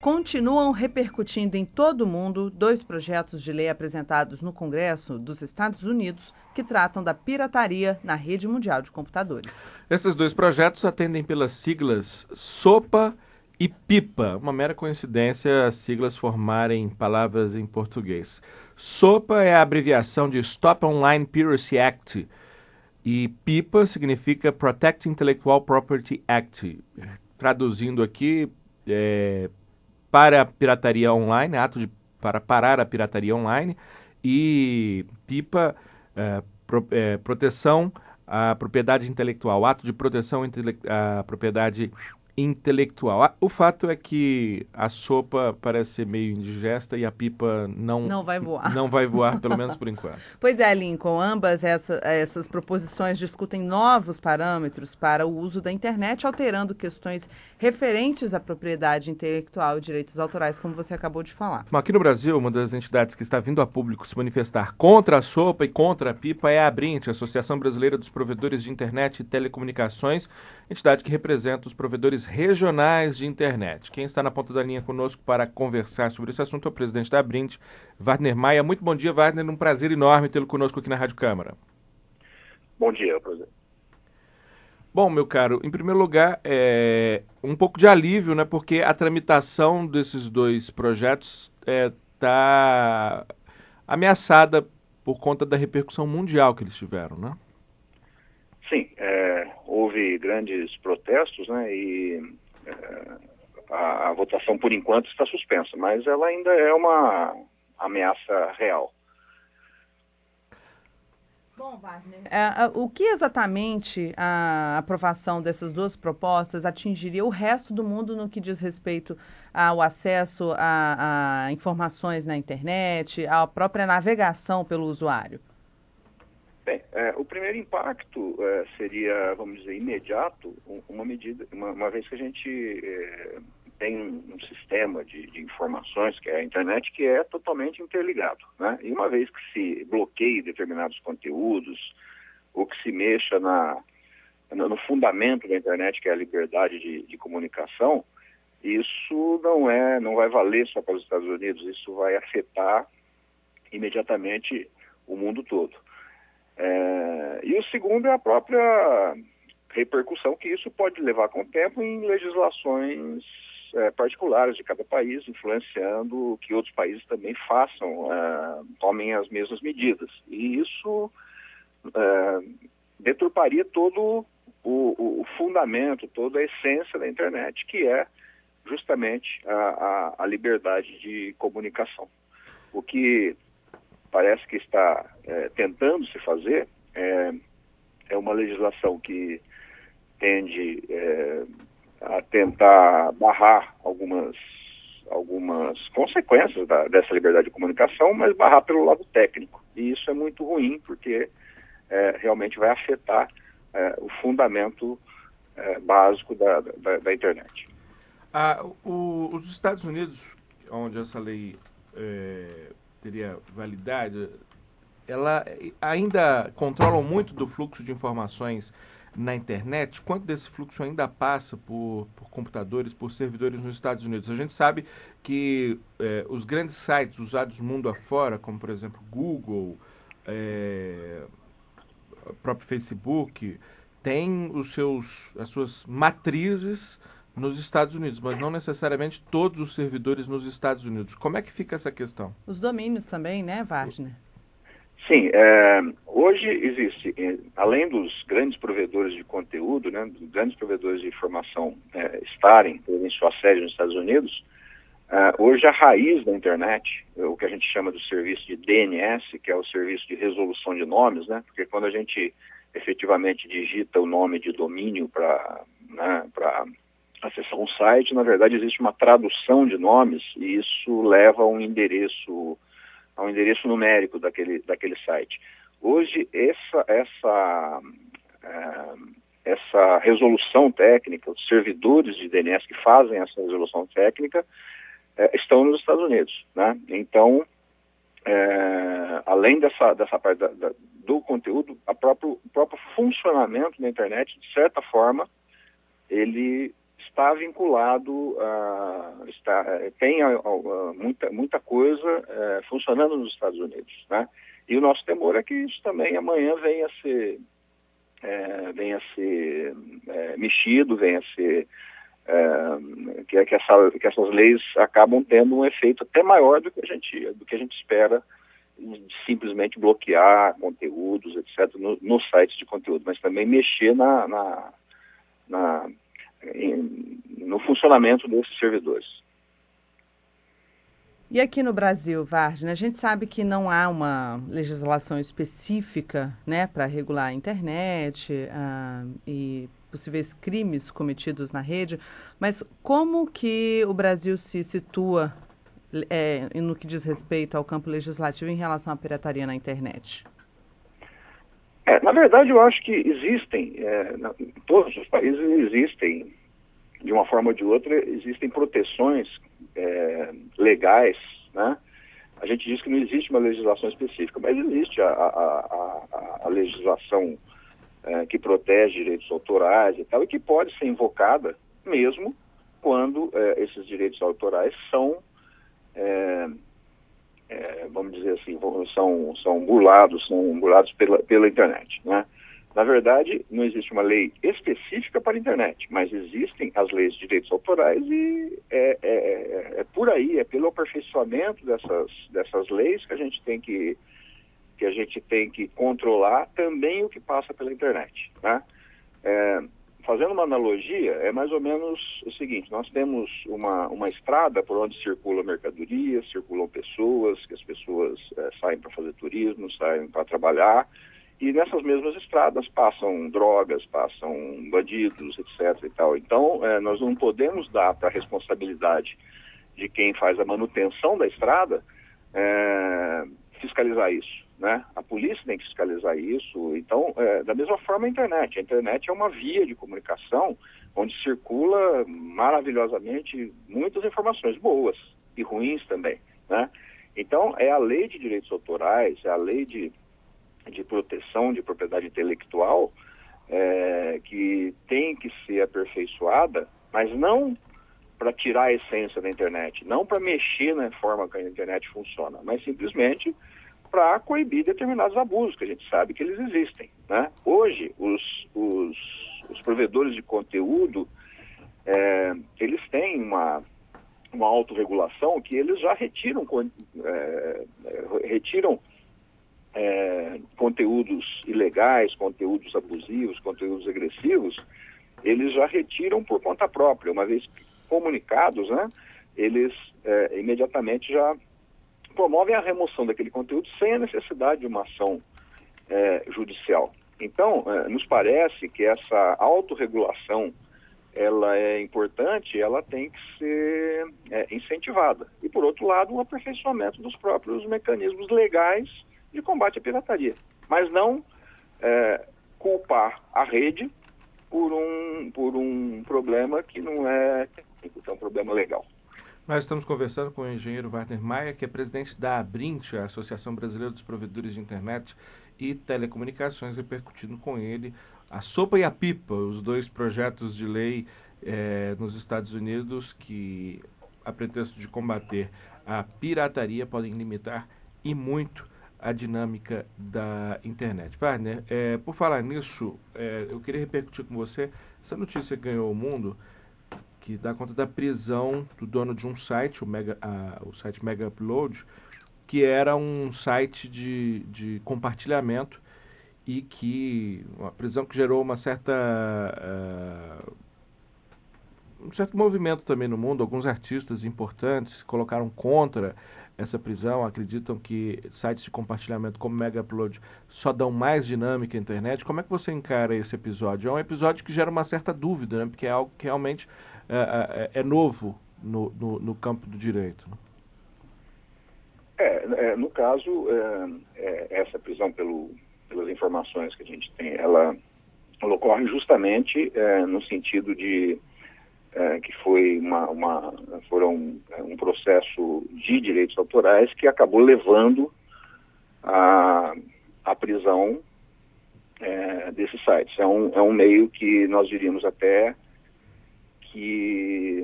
Continuam repercutindo em todo o mundo 2 projetos de lei apresentados no Congresso dos Estados Unidos que tratam da pirataria na rede mundial de computadores. Esses 2 projetos atendem pelas siglas SOPA e PIPA, uma mera coincidência as siglas formarem palavras em português. SOPA é a abreviação de Stop Online Piracy Act e PIPA significa Protect Intellectual Property Act. Traduzindo aqui, para a pirataria online, para parar a pirataria online, e PIPA, proteção à propriedade intelectual, ato de proteção à propriedade intelectual. O fato é que a sopa parece ser meio indigesta e a pipa não vai voar. Não vai voar, pelo menos por enquanto. Pois é, Lincoln, ambas essas proposições discutem novos parâmetros para o uso da internet, alterando questões referentes à propriedade intelectual e direitos autorais, como você acabou de falar. Bom, aqui no Brasil, uma das entidades que está vindo a público se manifestar contra a sopa e contra a pipa é a ABRINT, Associação Brasileira dos Provedores de Internet e Telecomunicações, entidade que representa os provedores regionais de internet. Quem está na ponta da linha conosco para conversar sobre esse assunto é o presidente da ABRINT, Wagner Maia. Muito bom dia, Wagner. Um prazer enorme tê-lo conosco aqui na Rádio Câmara. Bom dia, presidente. Bom, meu caro, em primeiro lugar, um pouco de alívio, né? Porque a tramitação desses 2 projetos está ameaçada por conta da repercussão mundial que eles tiveram, né? Sim, houve grandes protestos, né, e a votação, por enquanto, está suspensa, mas ela ainda é uma ameaça real. Bom, Wagner, o que exatamente a aprovação dessas 2 propostas atingiria o resto do mundo no que diz respeito ao acesso a informações na internet, à própria navegação pelo usuário? Bem, o primeiro impacto seria, vamos dizer, imediato, uma vez que a gente tem um sistema de informações, que é a internet, que é totalmente interligado, né? E uma vez que se bloqueie determinados conteúdos, ou que se mexa no fundamento da internet, que é a liberdade de comunicação, isso não vai valer só para os Estados Unidos, isso vai afetar imediatamente o mundo todo. E o segundo é a própria repercussão que isso pode levar com o tempo em legislações particulares de cada país, influenciando que outros países também tomem as mesmas medidas. E isso deturparia todo o fundamento, toda a essência da internet, que é justamente a liberdade de comunicação. O que parece que está tentando se fazer é uma legislação que tende a tentar barrar algumas consequências dessa liberdade de comunicação, mas barrar pelo lado técnico. E isso é muito ruim, porque realmente vai afetar o fundamento básico da internet. Os Estados Unidos, onde essa lei teria validade, ela ainda controlam muito do fluxo de informações na internet. Quanto desse fluxo ainda passa por computadores, por servidores nos Estados Unidos? A gente sabe que os grandes sites usados mundo afora, como por exemplo Google, o próprio Facebook, têm as suas matrizes nos Estados Unidos, mas não necessariamente todos os servidores nos Estados Unidos. Como é que fica essa questão? Os domínios também, né, Wagner? Sim, hoje existe, além dos grandes provedores de conteúdo, né, dos grandes provedores de informação terem sua sede nos Estados Unidos, hoje a raiz da internet, o que a gente chama do serviço de DNS, que é o serviço de resolução de nomes, né, porque quando a gente efetivamente digita o nome de domínio para acessar um site, na verdade existe uma tradução de nomes e isso leva a um endereço numérico daquele site. Hoje essa resolução técnica, os servidores de DNS que fazem essa resolução técnica estão nos Estados Unidos, né? Então, além dessa parte do conteúdo, o próprio funcionamento da internet, de certa forma, ele está vinculado tem muita coisa funcionando nos Estados Unidos, né? E o nosso temor é que isso também amanhã venha a ser mexido, venha a ser que essas leis acabam tendo um efeito até maior do que a gente espera, de simplesmente bloquear conteúdos, etc., nos sites de conteúdo, mas também mexer no funcionamento desses servidores. E aqui no Brasil, Wardner, a gente sabe que não há uma legislação específica, né, para regular a internet e possíveis crimes cometidos na rede, mas como que o Brasil se situa no que diz respeito ao campo legislativo em relação à pirataria na internet? Na verdade, eu acho que existem, em todos os países existem, de uma forma ou de outra, existem proteções legais, né? A gente diz que não existe uma legislação específica, mas existe a legislação que protege direitos autorais e tal, e que pode ser invocada mesmo quando esses direitos autorais são, vamos dizer assim, são burlados pela internet, né? Na verdade, não existe uma lei específica para a internet, mas existem as leis de direitos autorais e é por aí, é pelo aperfeiçoamento dessas leis que a gente tem que controlar também o que passa pela internet, né? Fazendo uma analogia, é mais ou menos o seguinte: nós temos uma estrada por onde circulam mercadorias, circulam pessoas, que as pessoas saem para fazer turismo, saem para trabalhar, e nessas mesmas estradas passam drogas, passam bandidos, etc. e tal. Então, nós não podemos dar para a responsabilidade de quem faz a manutenção da estrada fiscalizar isso, né? A polícia tem que fiscalizar isso. Então, da mesma forma a internet. A internet é uma via de comunicação onde circula maravilhosamente muitas informações boas e ruins também, né? Então, é a lei de direitos autorais, é a lei de proteção de propriedade intelectual que tem que ser aperfeiçoada, mas não para tirar a essência da internet, não para mexer na forma que a internet funciona, mas simplesmente para coibir determinados abusos, que a gente sabe que eles existem, né? Hoje, os provedores de conteúdo, eles têm uma autorregulação que eles já retiram conteúdos ilegais, conteúdos abusivos, conteúdos agressivos, eles já retiram por conta própria. Uma vez comunicados, né, eles imediatamente já promovem a remoção daquele conteúdo sem a necessidade de uma ação judicial. Então, nos parece que essa autorregulação, ela é importante, ela tem que ser incentivada. E, por outro lado, o aperfeiçoamento dos próprios mecanismos legais de combate à pirataria, mas não culpar a rede por um problema que não é técnico, que é um problema legal. Nós estamos conversando com o engenheiro Wardner Maia, que é presidente da Abrint, a Associação Brasileira dos Provedores de Internet e Telecomunicações, repercutindo com ele a SOPA e a PIPA, os dois projetos de lei nos Estados Unidos que, a pretexto de combater a pirataria, podem limitar e muito a dinâmica da internet. Wardner, por falar nisso, eu queria repercutir com você essa notícia que ganhou o mundo, que dá conta da prisão do dono de um site, o site Mega Upload, que era um site de compartilhamento e que uma prisão que gerou um certo movimento também no mundo. Alguns artistas importantes colocaram contra essa prisão, acreditam que sites de compartilhamento como Mega Upload só dão mais dinâmica à internet. Como é que você encara esse episódio? É um episódio que gera uma certa dúvida, né? Porque é algo que realmente é novo no campo do direito. No caso, essa prisão, pelas informações que a gente tem, ela ocorre justamente no sentido de que foi um processo de direitos autorais que acabou levando à prisão desses sites. É um meio que nós diríamos até que,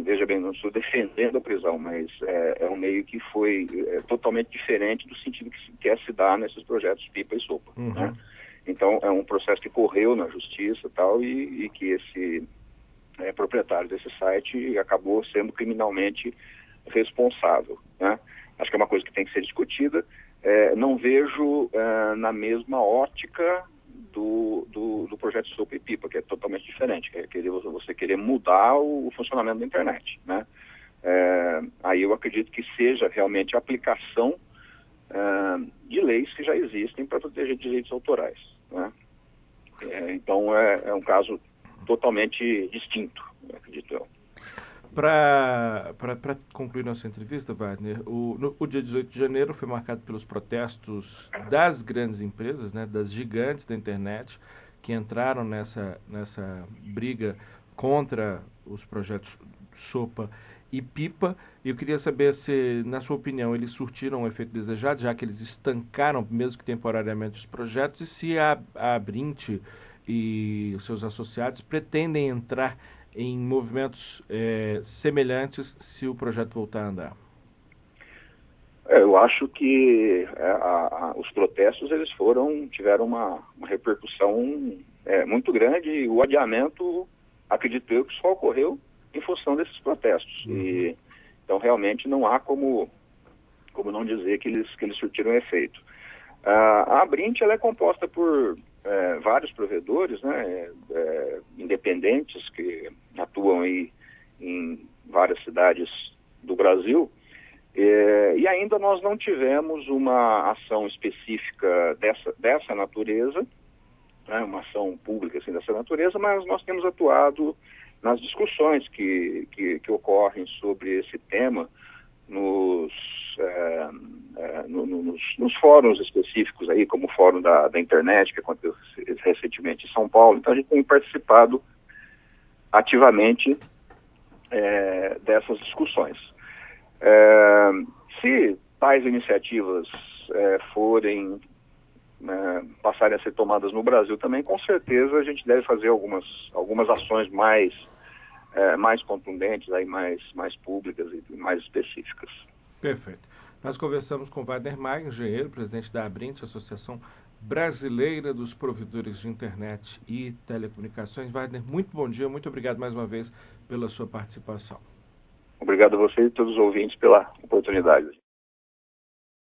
veja bem, não estou defendendo a prisão, mas é um meio que foi totalmente diferente do sentido que quer se dar nesses projetos Pipa e Sopa. Uhum. Né? Então, é um processo que correu na justiça e tal, e que esse proprietário desse site acabou sendo criminalmente responsável. Né? Acho que é uma coisa que tem que ser discutida. Não vejo na mesma ótica do projeto Sopa e Pipa, que é totalmente diferente, que é você querer mudar o funcionamento da internet. Né? Aí eu acredito que seja realmente a aplicação de leis que já existem para proteger direitos autorais. Né? Então é um caso totalmente distinto, acredito eu. Para concluir nossa entrevista, Wagner, o dia 18 de janeiro foi marcado pelos protestos das grandes empresas, né, das gigantes da internet, que entraram nessa briga contra os projetos Sopa e Pipa. E eu queria saber se, na sua opinião, eles surtiram o efeito desejado, já que eles estancaram, mesmo que temporariamente, os projetos, e se a Abrint e os seus associados pretendem entrar em movimentos semelhantes se o projeto voltar a andar. Eu acho que os protestos eles tiveram uma repercussão muito grande, e o adiamento, acredito eu, que só ocorreu em função desses protestos. E, então realmente não há como não dizer que eles surtiram efeito. A Abrint ela é composta por vários provedores, né, independentes, que atuam aí em várias cidades do Brasil, e ainda nós não tivemos uma ação específica dessa natureza, né, uma ação pública assim, dessa natureza, mas nós temos atuado nas discussões que ocorrem sobre esse tema nos fóruns específicos aí, como o fórum da internet, que aconteceu recentemente em São Paulo. Então a gente tem participado ativamente dessas discussões. Se tais iniciativas passarem a ser tomadas no Brasil também, com certeza a gente deve fazer algumas ações mais contundentes, aí mais públicas e mais específicas. Perfeito. Nós conversamos com Wagner Maia, engenheiro, presidente da Abrint, Associação Brasileira dos Provedores de Internet e Telecomunicações. Wagner, muito bom dia, muito obrigado mais uma vez pela sua participação. Obrigado a você e todos os ouvintes pela oportunidade.